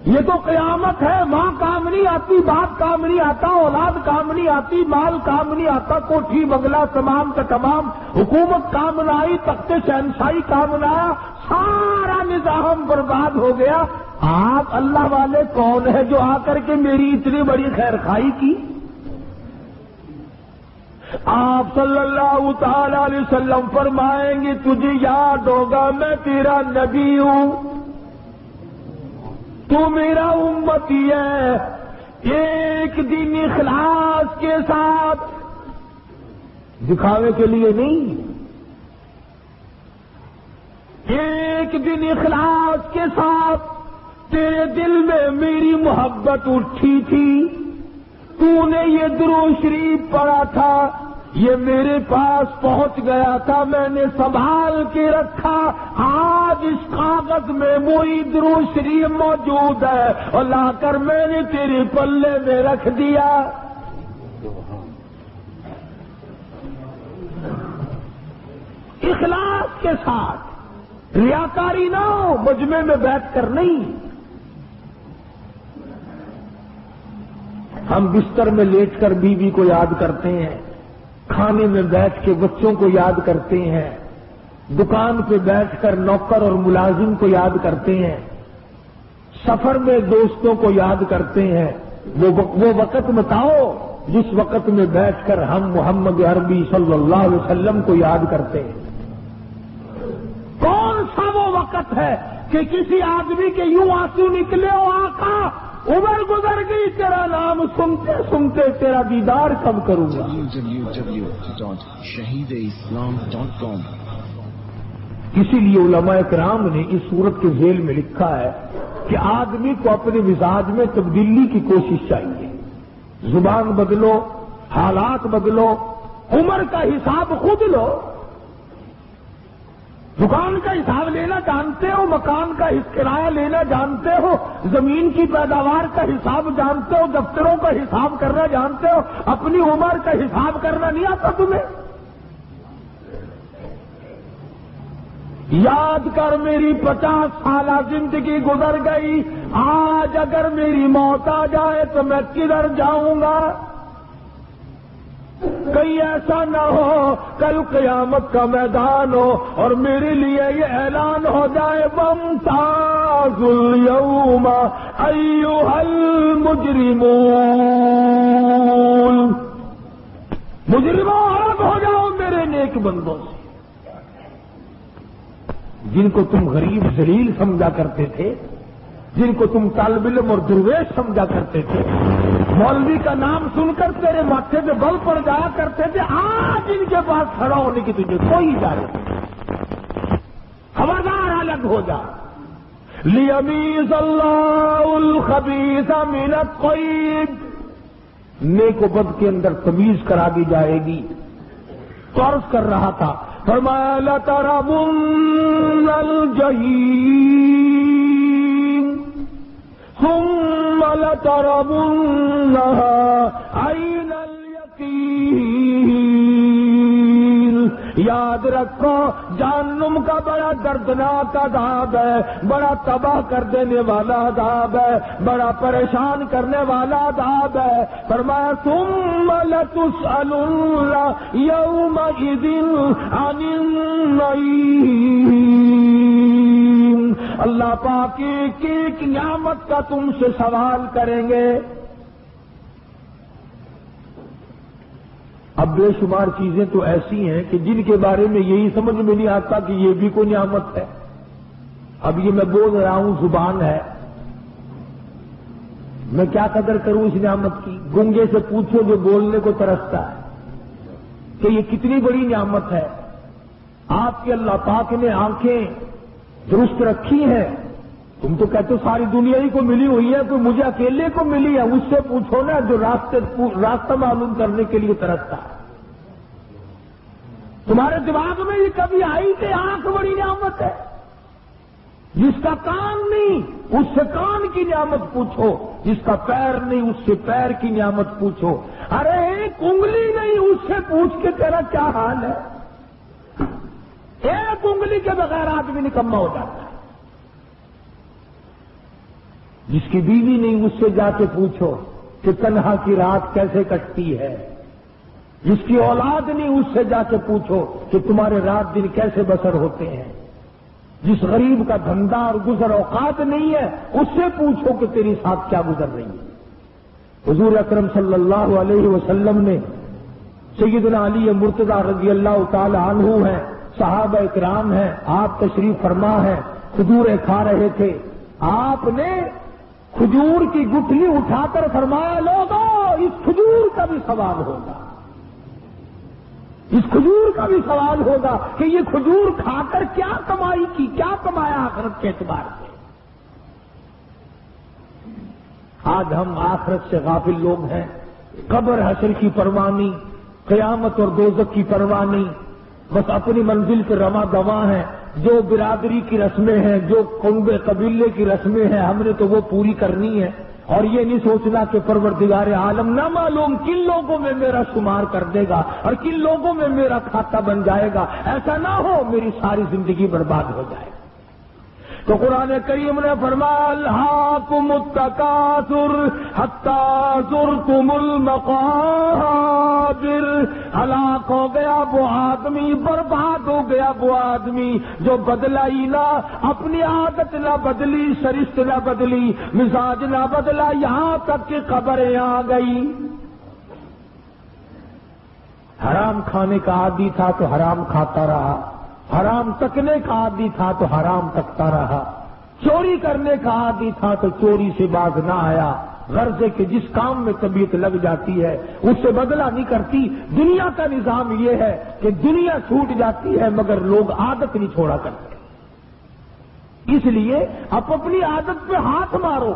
یہ تو قیامت ہے، ماں کام نہیں آتی، باپ کام نہیں آتا، اولاد کام نہیں آتی، مال کام نہیں آتا، کوٹھی بنگلہ تمام کا تمام، حکومت کام نہ آئی، تخت شہنشاہی کام نہ آیا، سارا نظام برباد ہو گیا۔ آپ اللہ والے کون ہیں جو آ کر کے میری اتنی بڑی خیر خائی کی؟ آپ صلی اللہ تعالی علیہ وسلم فرمائیں گے تجھے یاد ہوگا میں تیرا نبی ہوں، تو میرا امتی ہے، ایک دن اخلاص کے ساتھ، دکھاوے کے لیے نہیں، ایک دن اخلاص کے ساتھ تیرے دل میں میری محبت اٹھی تھی، تو نے یہ درود شریف پڑھا تھا، یہ میرے پاس پہنچ گیا تھا، میں نے سنبھال کے رکھا، آج اس کاغذ میں وہی درود شریف موجود ہے اور لا کر میں نے تیرے پلے میں رکھ دیا۔ اخلاص کے ساتھ، ریاکاری نہ ہو، مجمع میں بیٹھ کر نہیں۔ ہم بستر میں لیٹ کر بیوی کو یاد کرتے ہیں، کھانے میں بیٹھ کے بچوں کو یاد کرتے ہیں، دکان پہ بیٹھ کر نوکر اور ملازم کو یاد کرتے ہیں، سفر میں دوستوں کو یاد کرتے ہیں۔ وہ وقت بتاؤ جس وقت میں بیٹھ کر ہم محمد عربی صلی اللہ علیہ وسلم کو یاد کرتے ہیں۔ کون سا وہ وقت ہے کہ کسی آدمی کے یوں آنسو نکلے، او آقا عمر گزر گئی، تیرا نام سنتے سنتے تیرا دیدار کب کروں گا؟ www.shahideislam.com اسی لیے علماء کرام نے اس صورت کے ذیل میں لکھا ہے کہ آدمی کو اپنے مزاج میں تبدیلی کی کوشش چاہیے۔ زبان بدلو، حالات بدلو، عمر کا حساب خود لو۔ دکان کا حساب لینا جانتے ہو، مکان کا کرایہ لینا جانتے ہو، زمین کی پیداوار کا حساب جانتے ہو، دفتروں کا حساب کرنا جانتے ہو، اپنی عمر کا حساب کرنا نہیں آتا تمہیں؟ یاد کر میری 50 سالہ زندگی گزر گئی، آج اگر میری موت آ جائے تو میں کدھر جاؤں گا؟ کہیں ایسا نہ ہو کل قیامت کا میدان ہو اور میرے لیے یہ اعلان ہو جائے وامتاز اليوم ایھا المجرمون، مجرموں الگ ہو جاؤ میرے نیک بندوں سے، جن کو تم غریب ذلیل سمجھا کرتے تھے، جن کو تم طالب علم اور درویش سمجھا کرتے تھے، مولوی کا نام سن کر تیرے ماتھے پہ بل پڑ جایا کرتے تھے، آج ان کے پاس کھڑا ہونے کی تجھے کوئی اجازت نہیں۔ خبردار الگ ہو جا۔ لیمیز اللہ الخبیث من الطیب، نیک و بد کے اندر تمیز کرا دی جائے گی۔ تو عرض کر رہا تھا، فرمایا لَتَرَوُنَّ الْجَحِيمَ ثُمَّ لَتَرَوُنَّهَا عَيْنَ الْيَقِينِ، یاد رکھو جہنم کا بڑا دردناک عذاب ہے، بڑا تباہ کر دینے والا عذاب ہے، بڑا پریشان کرنے والا عذاب ہے۔ فرمایا ثم لتسألن یومئذ عن النعیم، اللہ پاک ایک نعمت کا تم سے سوال کریں گے۔ اب بے شمار چیزیں تو ایسی ہیں کہ جن کے بارے میں یہی سمجھ میں نہیں آتا کہ یہ بھی کوئی نعمت ہے۔ اب یہ میں بول رہا ہوں، زبان ہے، میں کیا قدر کروں اس نعمت کی؟ گنگے سے پوچھو جو بولنے کو ترستا ہے کہ یہ کتنی بڑی نعمت ہے۔ آپ کے اللہ پاک نے آنکھیں درست رکھی ہیں، تم تو کہتے ہو ساری دنیا ہی کو ملی ہوئی ہے، کوئی مجھے اکیلے کو ملی ہے؟ اس سے پوچھو نا جو راستہ معلوم کرنے کے لیے ترستا ہے۔ تمہارے دماغ میں یہ کبھی آئی کہ آنکھ بڑی نعمت ہے؟ جس کا کان نہیں اس سے کان کی نعمت پوچھو، جس کا پیر نہیں اس سے پیر کی نعمت پوچھو، ارے ایک انگلی نہیں اس سے پوچھ کے تیرا کیا حال ہے؟ ایک انگلی کے بغیر آدمی نکما ہو جاتا ہے۔ جس کی بیوی نہیں اس سے جا کے پوچھو کہ تنہا کی رات کیسے کٹتی ہے، جس کی اولاد نہیں اس سے جا کے پوچھو کہ تمہارے رات دن کیسے بسر ہوتے ہیں، جس غریب کا دھندا اور گزر اوقات نہیں ہے اس سے پوچھو کہ تیری ساتھ کیا گزر رہی ہے۔ حضور اکرم صلی اللہ علیہ وسلم نے سیدنا علی مرتضی رضی اللہ تعالی عنہ ہیں، صحابہ اکرام ہیں، آپ تشریف فرما ہیں، کھجوریں کھا رہے تھے، آپ نے کھجور کی گٹھلی اٹھا کر فرمایا لوگوں اس کھجور کا بھی سوال ہوگا، اس کھجور کا بھی سوال ہوگا کہ یہ کھجور کھا کر کیا کمائی کی، کیا کمایا آخرت کے اعتبار سے۔ آج ہم آخرت سے غافل لوگ ہیں، قبر حشر کی پرواہ نہیں، قیامت اور دوزخ کی پرواہ نہیں، بس اپنی منزل پہ رواں دواں ہیں۔ جو برادری کی رسمیں ہیں، جو قوم قبیلے کی رسمیں ہیں، ہم نے تو وہ پوری کرنی ہے، اور یہ نہیں سوچنا کہ پروردگار عالم نہ معلوم کن لوگوں میں میرا شمار کر دے گا اور کن لوگوں میں میرا کھاتا بن جائے گا. ایسا نہ ہو میری ساری زندگی برباد ہو جائے. تو قرآن کریم نے فرمایا الہاکم التکاثر حتی زرتم المقابر. ہلاک ہو گیا وہ آدمی، برباد ہو گیا وہ آدمی جو بدلا ہی نہ، اپنی عادت نہ بدلی، شرشت نہ بدلی، مزاج نہ بدلا، یہاں تک کہ قبریں آ گئی. حرام کھانے کا عادی تھا تو حرام کھاتا رہا، حرام تکنے کا عادی تھا تو حرام تکتا رہا، چوری کرنے کا عادی تھا تو چوری سے باز نہ آیا. غرض ہے کہ جس کام میں طبیعت لگ جاتی ہے اس سے بدلہ نہیں کرتی. دنیا کا نظام یہ ہے کہ دنیا چھوٹ جاتی ہے مگر لوگ عادت نہیں چھوڑا کرتے. اس لیے اب اپنی عادت پہ ہاتھ مارو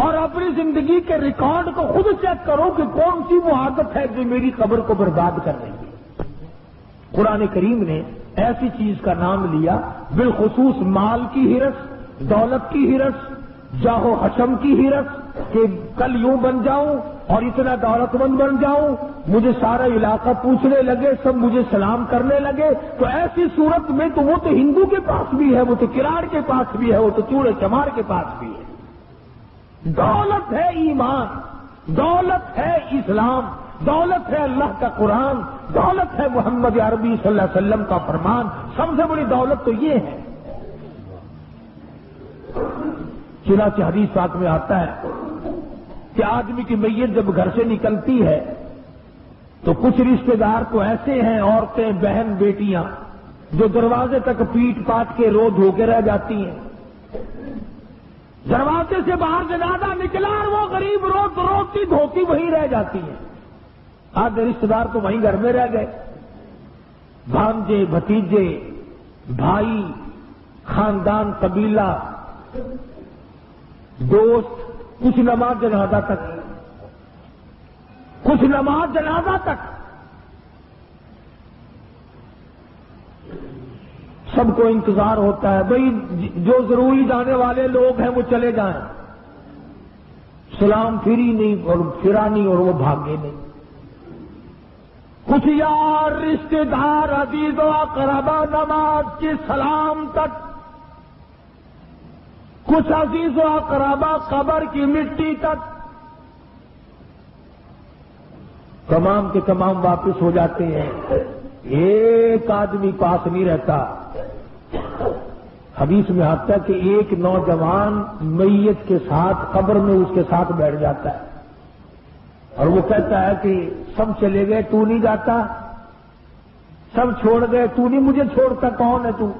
اور اپنی زندگی کے ریکارڈ کو خود چیک کرو کہ کون سی وہ عادت ہے جو میری قبر کو برباد کر رہی ہے. قرآن کریم نے ایسی چیز کا نام لیا، بالخصوص مال کی ہرس، دولت کی ہرس، جاہ و حشم کی ہرس، کہ کل یوں بن جاؤں اور اتنا دولت مند بن جاؤں، مجھے سارا علاقہ پوچھنے لگے، سب مجھے سلام کرنے لگے. تو ایسی صورت میں تو وہ تو ہندو کے پاس بھی ہے، وہ تو کراڑ کے پاس بھی ہے، وہ تو چوڑے چمار کے پاس بھی ہے. دولت ہے ایمان، دولت ہے اسلام، دولت ہے اللہ کا قرآن، دولت ہے محمد عربی صلی اللہ علیہ وسلم کا فرمان. سب سے بڑی دولت تو یہ ہے. چنانچہ حدیث پاک میں آتا ہے کہ آدمی کی میت جب گھر سے نکلتی ہے تو کچھ رشتے دار تو ایسے ہیں، عورتیں، بہن، بیٹیاں، جو دروازے تک پیٹ پاٹ کے رو دھو کے رہ جاتی ہیں. دروازے سے باہر جنازہ نکلا اور وہ غریب روتی دھوتی وہیں رہ جاتی ہیں. آدھے رشتے دار تو وہیں گھر میں رہ گئے، بھانجے، بھتیجے، بھائی، خاندان، قبیلہ، دوست، کچھ نماز جنازہ تک، کچھ نماز جنازہ تک. سب کو انتظار ہوتا ہے بھئی جو ضروری جانے والے لوگ ہیں وہ چلے جائیں. سلام پھری نہیں اور پھرا نہیں اور وہ بھاگے نہیں. کچھ یار، رشتے دار، عزیز و اقربا نماز کے سلام تک، کچھ عزیز و اقربا قبر کی مٹی تک. تمام کے تمام واپس ہو جاتے ہیں، ایک آدمی پاس نہیں رہتا. حدیث میں آتا ہے کہ ایک نوجوان میت کے ساتھ قبر میں اس کے ساتھ بیٹھ جاتا ہے اور وہ کہتا ہے کہ سب چلے گئے تو نہیں جاتا، سب چھوڑ گئے تو نہیں مجھے چھوڑتا، کون ہے تو؟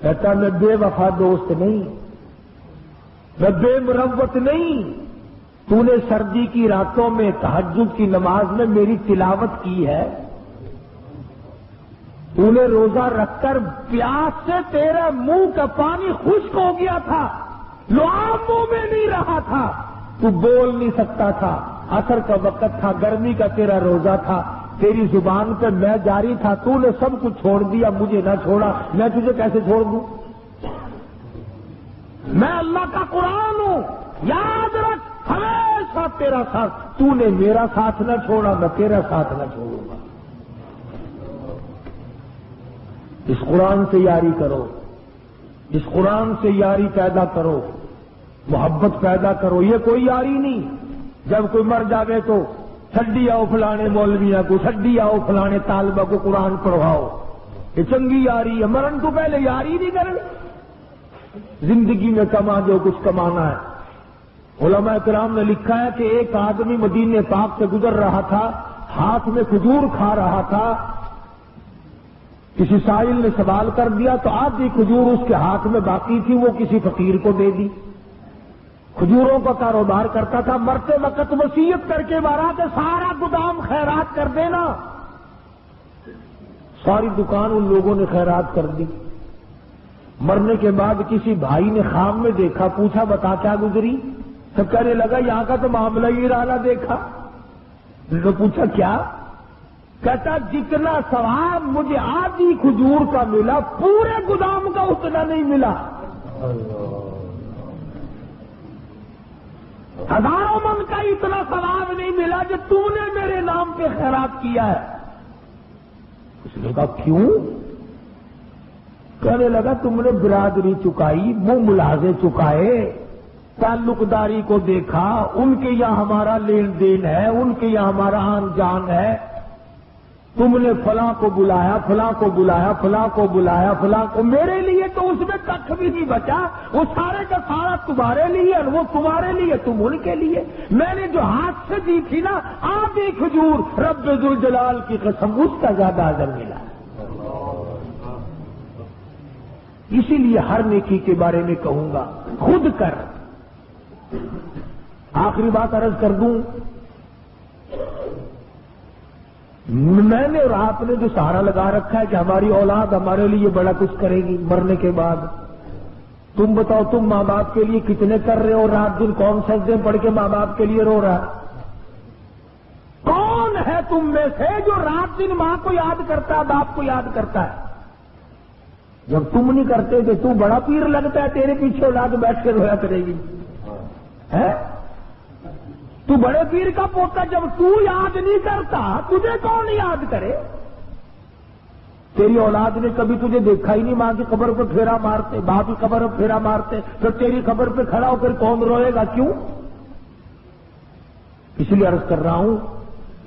کہتا میں بے وفا دوست نہیں، میں بے مروت نہیں. تو نے سردی کی راتوں میں تہجد کی نماز میں میری تلاوت کی ہے، تو نے روزہ رکھ کر پیاس سے تیرے منہ کا پانی خشک ہو گیا تھا، لعاب منہ میں نہیں رہا تھا، تو بول نہیں سکتا تھا، عصر کا وقت تھا، گرمی کا تیرا روزہ تھا، تیری زبان پہ میں جاری تھا، تو نے سب کچھ چھوڑ دیا، مجھے نہ چھوڑا، میں تجھے کیسے چھوڑ دوں؟ میں اللہ کا قرآن ہوں، یاد رکھ ہمیشہ تیرا ساتھ، تو نے میرا ساتھ نہ چھوڑا، میں تیرا ساتھ نہ چھوڑوں گا. اس قرآن سے یاری کرو، اس قرآن سے یاری پیدا کرو، محبت پیدا کرو. یہ کوئی یاری نہیں جب کوئی مر جاوے تو چھڈی آؤ فلانے مولویاں کو، چھڈی آؤ فلانے طالبہ کو قرآن پڑھواؤ. یہ چنگی یاری ہے. مرن تو پہلے یاری نہیں کرنی. زندگی میں کما جو کچھ کمانا ہے. علماء کرام نے لکھا ہے کہ ایک آدمی مدینے پاک سے گزر رہا تھا، ہاتھ میں کھجور کھا رہا تھا. کسی سائل نے سوال کر دیا تو آدھی کھجور اس کے ہاتھ میں باقی تھی، وہ کسی فقیر کو دے دی. کھجوروں کا کاروبار کرتا تھا. مرتے وقت وصیت کر کے مارا کہ سارا گودام خیرات کر دینا. ساری دکان ان لوگوں نے خیرات کر دی. مرنے کے بعد کسی بھائی نے خواب میں دیکھا، پوچھا بتا کیا گزری؟ سب کہنے لگا یہاں کا تو معاملہ ہی رالا دیکھا. تو پوچھا کیا؟ کہتا جتنا ثواب مجھے آدھی کھجور کا ملا، پورے گودام کا اتنا نہیں ملا. ہزاروں من کا اتنا ثواب نہیں ملا جو تم نے میرے نام پہ خیرات کیا ہے۔ اس نے کہا کیوں؟ کہنے لگا تم نے برادری چکائی، وہ ملازے چکائے، تعلق داری کو دیکھا، ان کے یہاں ہمارا لین دین ہے، ان کے یہاں ہمارا آن جان ہے، تم نے فلاں کو بلایا، فلاں کو بلایا، فلاں کو بلایا، فلاں کو، میرے لیے تو اس میں کچھ بھی نہیں بچا، وہ سارے کا سارا تمہارے لیے اور وہ تمہارے لیے، تم ان کے لیے۔ میں نے جو ہاتھ سے دی تھی نا آدھی کھجور، رب ذوالجلال کی قسم اس کا زیادہ اجر ملا۔ اسی لیے ہر نیکی کے بارے میں کہوں گا خود کر۔ آخری بات عرض کر دوں، میں نے اور آپ نے جو سہارا لگا رکھا ہے کہ ہماری اولاد ہمارے لیے بڑا کچھ کرے گی مرنے کے بعد، تم بتاؤ تم ماں باپ کے لیے کتنے کر رہے ہو؟ رات دن کون سجدے پڑھ کے ماں باپ کے لیے رو رہا ہے؟ کون ہے تم میں سے جو رات دن ماں کو یاد کرتا ہے، باپ کو یاد کرتا ہے؟ جب تم نہیں کرتے تو تو بڑا پیر لگتا ہے، تیرے پیچھے اولاد بیٹھ کے رویا کرے گی، ہے؟ تو بڑے پیر کا پوتا، جب تو یاد نہیں کرتا تجھے کون یاد کرے؟ تیری اولاد نے کبھی تجھے دیکھا ہی نہیں، ماں کی قبر پہ پھیرا مارتے، باپ کی قبر پہ پھیرا مارتے، پھر تیری قبر پہ کھڑا ہو کر کون روئے گا؟ کیوں؟ اس لیے عرض کر رہا ہوں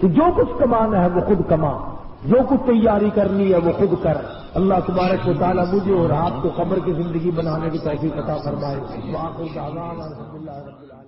کہ جو کچھ کمانا ہے وہ خود کما، جو کچھ تیاری کرنی ہے وہ خود کر۔ اللہ تبارک و تعالیٰ مجھے اور آپ کو قبر کی زندگی بنانے کی توفیق عطا فرمائے۔ وآخر دعوانا الحمدللہ رب العالمین۔